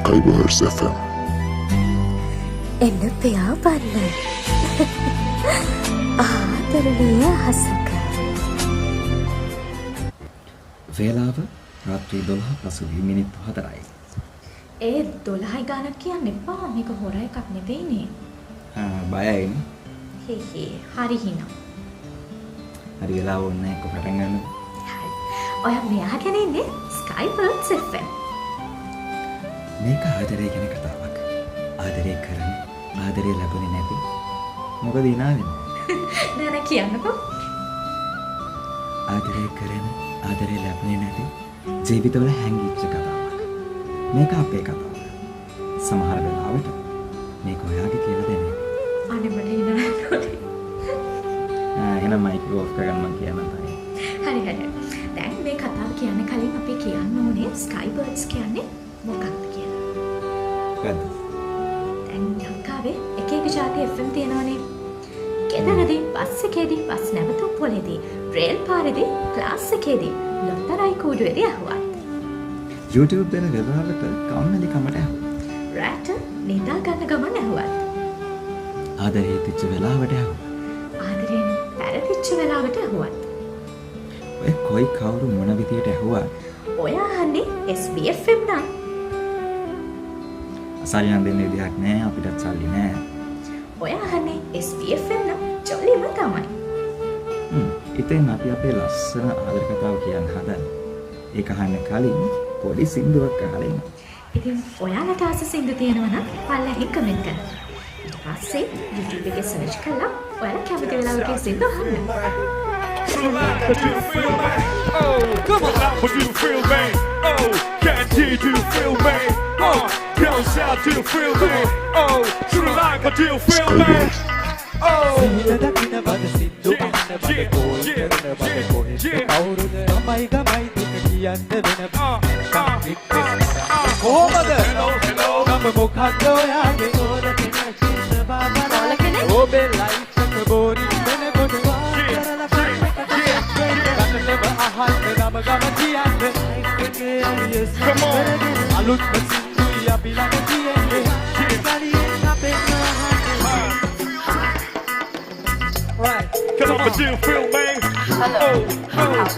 Skybirds FM. එන්න පෙයාපන්න ආදරණීය හසක. වේලාව රාත්‍රී 12:04. ඒ 12යි ගානක් කියන්න එපා. මේක හොර එකක් නෙවෙයිනේ. බයයිනේ. හේ හරි හිනා. හරි වෙලාව ඕනේ එක පටන් ගන්න. හරි. ඔය මෙයාගෙන ඉන්නේ Skybirds FM. මේක ආදරය ගැන කතාවක්. ආදරය කරන ආදරය ලැබුණේ නැති මොකද ඉනාවෙන්නේ? නෑ නෑ කියන්නකෝ. ආදරය කරන ආදරය ලැබුණේ නැති ජීවිතවල හැංගිච්ච කතාවක්. මේක අපේ කතාවක්. සමහර වෙලාවට මේක ඔයාගේ කියලා දෙන්නේ. අනේ මට ඉන්නවනේ. එහෙනම් මයික් ඔෆ් කරගන්න මම කියන්න තමයි. හරි හරි. දැන් මේ කතාව කියන්න කලින් අපි කියන්න ඕනේ Skybirds කියන්නේ මොකක්ද කියලා. මොකද්ද? දැන් ලංකාවේ එක එක ජාති FM තියෙනවනේ. ගෙදරදී, බස් එකේදී, බස් නැවතුම් පොලේදී, රේල් පාරේදී, ක්ලාස් එකේදී, ලොතරැයි කූඩුවේදී අහුවත්. YouTube දෙන වෙලාවට කම්මැලි කමට ඇහුවා. රැට නිදා ගන්න ගමන් ඇහුවත්. ආදරේ තිච්ච වෙලාවට ඇහුවා. ආදරයෙන් පැරදිච්ච වෙලාවට ඇහුවත්. ඔය කොයි කවුරු මොන විදියට ඇහුවා? ඔය අහන්නේ SBFM නම්. සල්ලියන් දෙන්න විදිහක් නෑ, අපිටත් සල්ලි නෑ. ඔය අහන්නේ SBFM නම් ජොලිම තමයි. ඉතින් අපි අපේ ලස්සන ආදර කතාව කියන්න හදන්නේ. ඒක අහන්න කලින් පොඩි සින්දුවක් අහලා ඉන්න. ඉතින් ඔයාලට ආස සින්දු තියෙනවා නම් පල්ලෙහි කමෙන්ට් කරන්න. ඊට පස්සේ YouTube එකේ සර්ච් කරලා ඔයාලා කැමති වෙලාවක සින්දු අහන්න. What do you feel, man? Oh, come on. What do you feel, man? Oh, can't do you feel, man? Oh, girls shout, do you feel, man? Oh, true life, what do you feel, man? Oh, come on. Right. Come on, what do you feel, man? Oh, come on.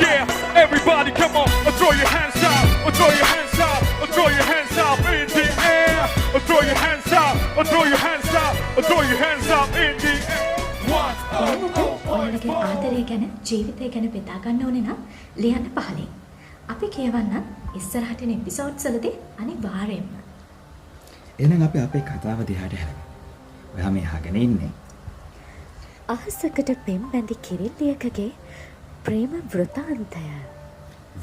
Yeah, everybody come on, throw your hands out, throw your hands out, throw your hands out in the air, throw your hands out, throw your hands out, throw your hands out in the air. ඔයාලගේ ආදරය ගැන ජීවිතය ගැන බෙදා ගන්න ඕනේ නම් ලියන්න පහලින්. අපි කියවන්න ඉස්සරහට එන එපිසෝඩ්ස් වලදී අනිවාර්යයෙන්ම. එහෙනම් අපි අපේ කතාව දිහාට හැරෙමු. ඔයා මේ අහගෙන ඉන්නේ අහසකට පෙම් බැඳි කිරිල්ලියකගේ ප්‍රේම වෘතාන්තය.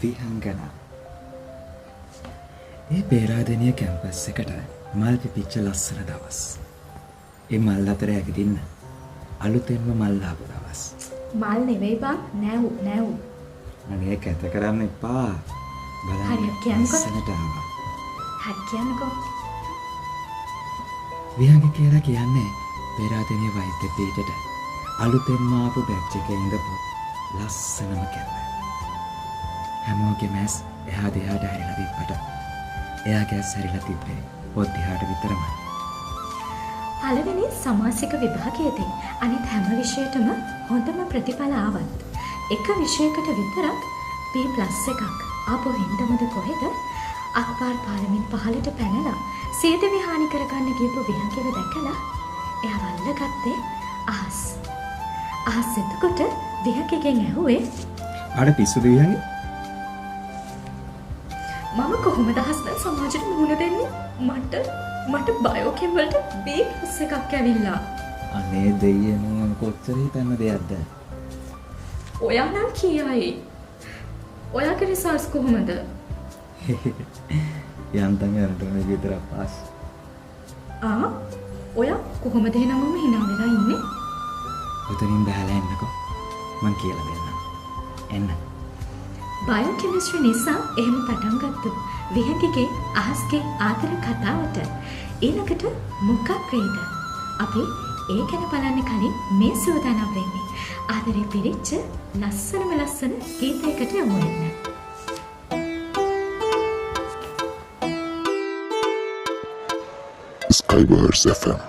විහංගනා. ඒ පේරාදෙනිය කැම්පස් එකට මල් පිපිච්ච ලස්සන දවස්. ඒ මල් අතර ඇවිදින්න අලුතෙන්ම මල් ආපු දවස්. මල් නෙවෙයි බං, නැව්. අනේ කැත කරන්න එපා. බලන්න. හරියට කියන්නකෝ. ලස්සනට ආවා. හරි කියන්නකෝ. විහංග කියලා කියන්නේ පේරාදෙනිය වෛද්‍ය පීඨයට අලුතෙන්ම ආපු බැච් එකේ ඉඳපු ලස්සනම කැල්ල. හැමෝගෙම ඇස් එහා දෙහාට හැරිලා තිබ්බට එයාගේ ඇස් හැරිලා තිබ්බේ පොත් දිහාට විතරමයි. පළවෙනි සමාසික විභාගයේදී අනිත් හැම විෂයකටම හොඳම ප්‍රතිඵල ආවත් එක විෂයකට විතරක් B+ එකක් ආපු හින්දමද කොහෙද අක්පාර් පාරමින් පහළට පැනලා සීදවි හානි කරගන්න ගියපු විහංගෙව දැකලා එයා වල්ලගත්තේ අහස්. අහස් එතකොට විහකගෙන් ඇහුවේ ආඩ පිස්සුද විහංගේ? මම කොහොමද හස්බන්ඩ් සමාජයට මුහුණ දෙන්නේ? මට බයෝකෙම් වලට B+ එකක් ඇවිල්ලා. අනේ දෙයියනේ කොච්චර හිතන්න දෙයක්ද? ඔයා නම් කියයි. ඔයාගේ රිසල්ට්ස් කොහොමද? යන්තම් යනටම විතර පාස්. ඔයා කොහොමද එහෙනම් මම hina වෙලා ඉන්නේ? උතනින් බහලා එන්නකෝ. මං කියලා දෙන්නම්. එන්න. බයෝකෙමිස්ට්‍රි නිසා එහෙම පටන් ගත්තු විහංගිගේ අහස්ගේ ආදර කතාවට ඊළඟට මොකක් වෙයිද? අපි ඒ ගැන බලන්න කලින් මේ සූදානම් වෙන්නේ ආදරේ පිරිච්ච ලස්සන ගීතයකට යමු වෙන්න. Skywars FM.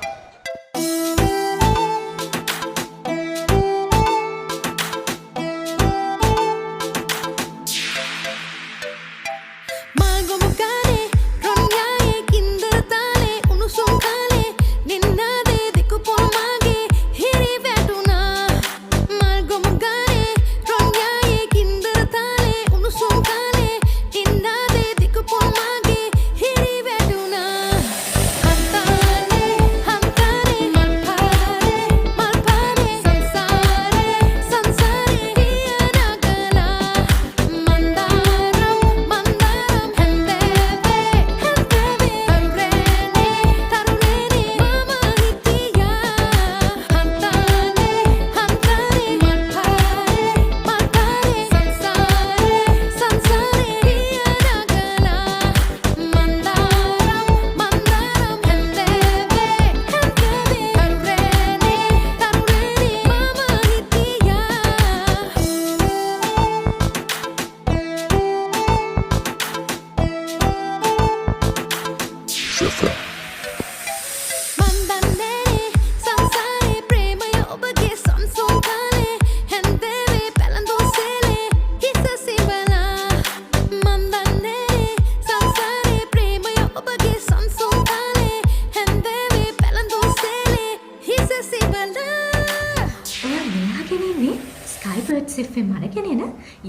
Skywars FM අරගෙන එන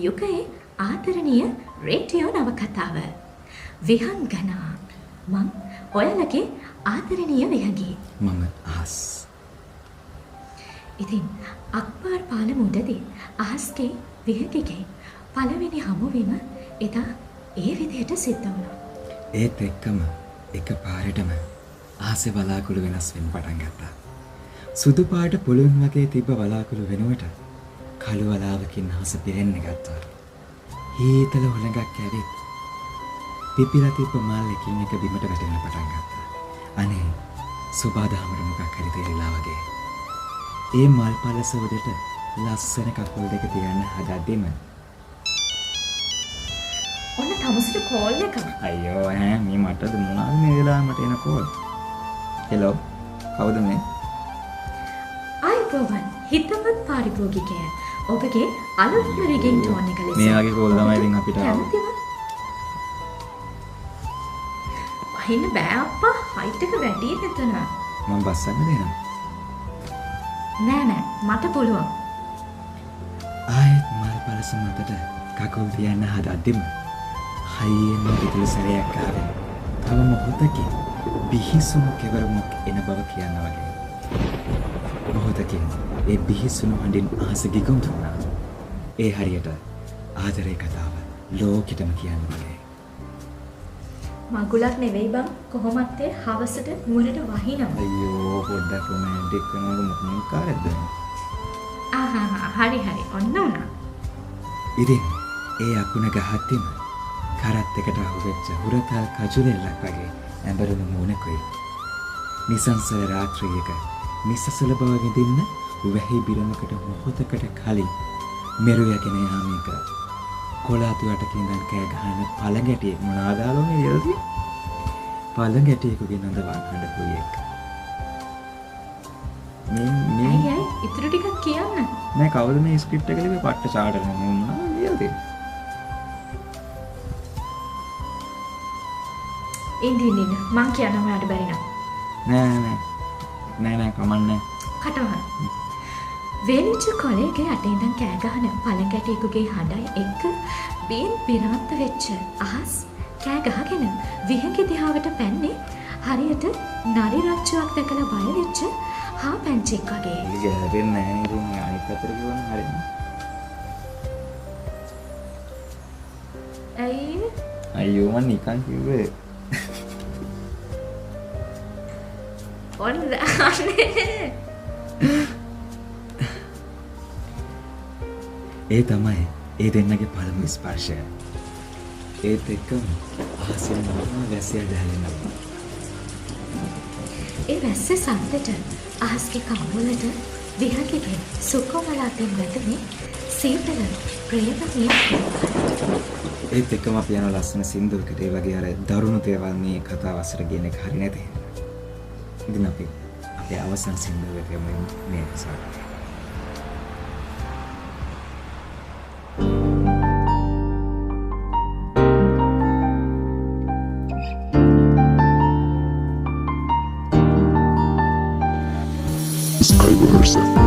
යුගයේ ආදරණීය රේඩියෝ නවකතාව විහංගනා. මං ඔයාලගේ ආදරණීය විහංගී. මම අහස්. ඉතින් අක්බර් පාලමුඩදී අහස්ගේ විහංගිගේ පළවෙනි හමුවීම එදා ඒ විදිහට සිද්ධ වුණා. ඒත් එක්කම එකපාරටම ආසෙ බලාකුළු වෙනස් වෙන්න පටන් ගත්තා. සුදු පාට පුළුන් වගේ තිබ්බ බලාකුළු වෙනුවට කළු වලාවකින් අහස පිරෙන්න ගත්තා. හීතල හුළඟක් ඇවිත් පිපිලා තිබ්බ මාළකින් එක බිමට වැටෙන්න පටන් ගත්තා. අනේ සුබාදහමට මොකක් හරි තේරිලා වගේ. ඒ මල් පලස උඩට ලස්සන කකුල් දෙක තියන්න හදද්දිම ඔන්න තමසට කෝල් එකක්. අයියෝ ඈ මේ මටද මොනවාද මේ වෙලාවට එන කෝල්? හෙලෝ කවුද මේ? අයිබෝවන් හිතවත් පාරිභෝගිකය. ඔබගේ අලුත්ම රිගින් ටෝන් එක ලෙස මේ වගේ කෝල් තමයි ඉතින් අපිට කැමතිද? වහින්න බෑ අප්පා, හයිට් එක වැඩි මෙතන. මම බස්සන්න දෙනවා. නෑ මට පුළුවන්. ආයෙත් මල් පලස මතට කකුල් තියන්න හදද්දිම හයියෙන්ම විදුලි සැරයක් ආවේ. තව මොහොතකින් බිහිසුණු කෙවරමක් එන බව කියන්න වගේ. මොහොතකින් ඒ බිහිසුණු හඬින් අහස ගිගුම් වුණා. ඒ හරියට ආදරේ කතාව ලෝකෙටම කියන්න වගේ. මගුලක් නෙවෙයි බං, කොහොමත් ඒ හවසට නුවරට වහිනවා. අයියෝ පොඩ්ඩක් රොමැන්ටික් වෙනවද මොකක් කාරද? හරි ඔන්න උනා. ඉතින් ඒ අකුණ ගහද්දිම කරත් එකට අහුවෙච්ච හුරතල් කජුලෙල්ලක් වගේ ඇඹරුණු මූණකුයි. නිසංසල රාත්‍රියක නිසසල බව විඳින්න වැහි බිරමකට මොහොතකට කලින් මෙරුයගෙන යාමේක කොලාතු යටකින් ඉඳන් කෑ ගහන පළඟැටියෙක් මොනවාදාලෝ මේ යල්දී? පළඟැටියෙකුගේ නඳ වහන්න පුයි එක. මේ අයියයි ඉතුරු ටිකක් කියන්න. නෑ කවුද මේ ස්ක්‍රිප්ට් එක ලිව්වේ පට්ට චාටර් නේ මොනවා ලියලාද? ඉන්දින් මං කියන්න ඔයාලට බැරි නම්. නෑ කමන්නේ. කටවහන. වේලිච්ච කොලේගේ යට ඉඳන් කෑ ගහන පළඟැටියෙකුගේ හඬයි එක්ක බීන් පිරාන්ත වෙච්ච අහස් කෑ ගහගෙන විහඟි දිහාවට පැන්නේ හරියට නරි රච්චුවක් දැකලා බය වෙච්ච හා පැංචෙක් වගේ. ඒක ගැලපෙන්නේ නැහැ නේද? ඉතින් අනිත් පැත්තට ගියොත් හරියන්නේ. ඇයි? අයියෝ මං නිකන් කිව්වේ. ඔන්න අනේ. ඒ තමයි ඒ දෙන්නගේ පළමු ස්පර්ශය. ඒත් එක්කම ආසෙන් මහා වැසිය දැනෙනවා. ඒ වැස්සේ සද්දට අහස්ගේ කම්වලට විහඟගේ සුකොමලාතෙන් වැටුනේ සීතල ප්‍රේමමය. ඒත් එක්කම අපි යන ලස්සන සින්දුවකට ඒ වගේ අර දරුණු දේවල් මේ කතාව අසර කියන එක හරි නැති. ඉතින් අපි අපේ අවසන් සින්දුවට යමු මේ එපිසෝඩ් එක. Skywars FM.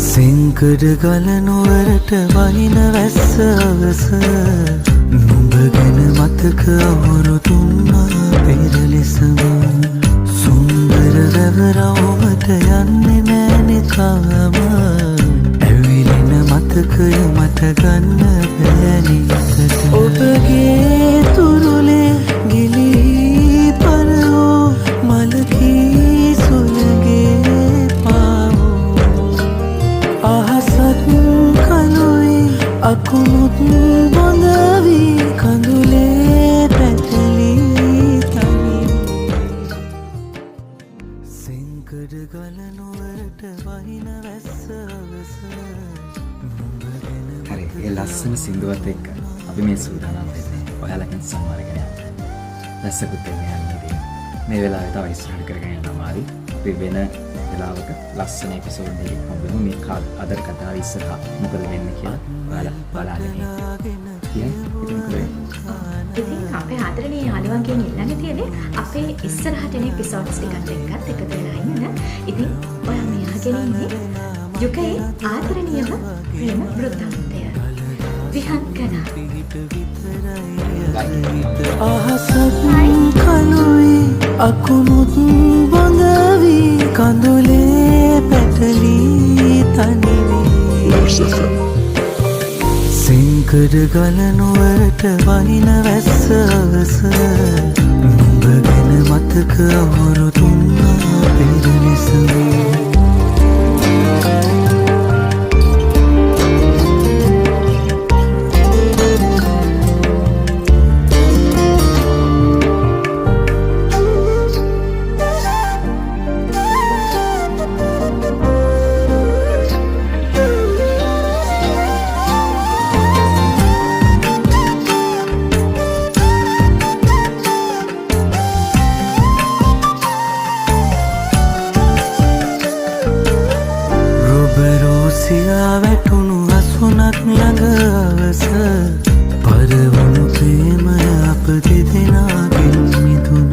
සිංකඩ ගලනුවරට වහින වැස්ස අවස නුඹ ගැන මතක අවුරු තුන්නා පෙර ලෙසම සුන්දර වැවරවුමට යන්නේ නෑනෙ තාම ඇවිලෙන මතකය මට ගන්න බෑනිකට ඔබගේ තුරුලේ ගිලී පරවෝ මලකී සුළගේ පාවෝ අහසත් කලුයි අකුණුත් බොඳවී කඳුලේ පැටලී තනි සිංකඩ ගලනුවරට වහින වැස්ස අවස හරි ඒ ලස්සන සින්දුවත් එක්ක අපි මේ සූදානම් වෙන්නේ ඔයාලගෙන් සම්මානගෙන යන්න. රසකුත් එන්නේ යන්නේ. මේ වෙලාවේ තව ඉස්සරහට කරගෙන යන්න අමාරුයි. අපි වෙන වෙලාවක ලස්සන එපිසෝඩ් එකක් හම්බෙමු මේ අදර කතාව ඉස්සරහ මොකද වෙන්නේ කියලා ඔයාලා බලන්න. ඉතින් අපේ ආදරණීය යාළුවන්ගෙන් ඉල්ලන්න තියෙන්නේ අපේ ඉස්සරහට එන එපිසෝඩ්ස් ටිකත් එක්කත් එකතු වෙලා ඉන්න. ඉතින් ඔයා මේ අහගෙන ඉන්නේ යුගයේ ආදරණීයම ප්‍රේම වෘත්තාන්තය. විහංගන. අහසත් කලුයි අකුණුත් බොඳවී කඳුලේ පැටලී තනිවී සිංකඩ ගලනුවරට වහින වැස්ස අවස නුඹ ගැන මතක අවුරු තුන්නා පෙර ලෙසම වැටුණු අසුනක් ළඟ අවස පරවුණු ප්‍රේමය අප දෙදෙනාගෙන් මිදුන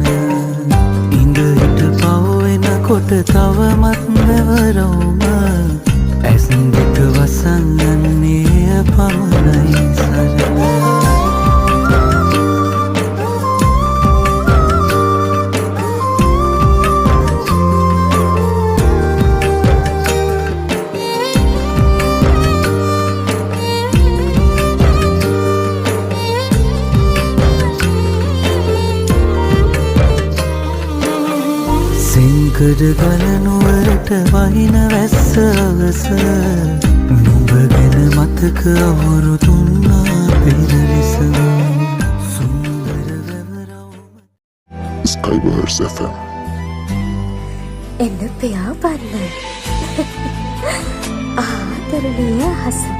ඉඳ හිට පවවෙන කොට තවමත් වැවරවුම ඇස් දෙක වසන් යන්නේ පමණයි සරණ සිංකඩ ගලනුවරට වහින වැස්ස අවස නුඹ ගැන මතක අවුරු තුන්නා පෙර ලෙසම සුන්දර වැවරවුම Skywars FM. එන්න පියාපන්න ආදරණීය හසක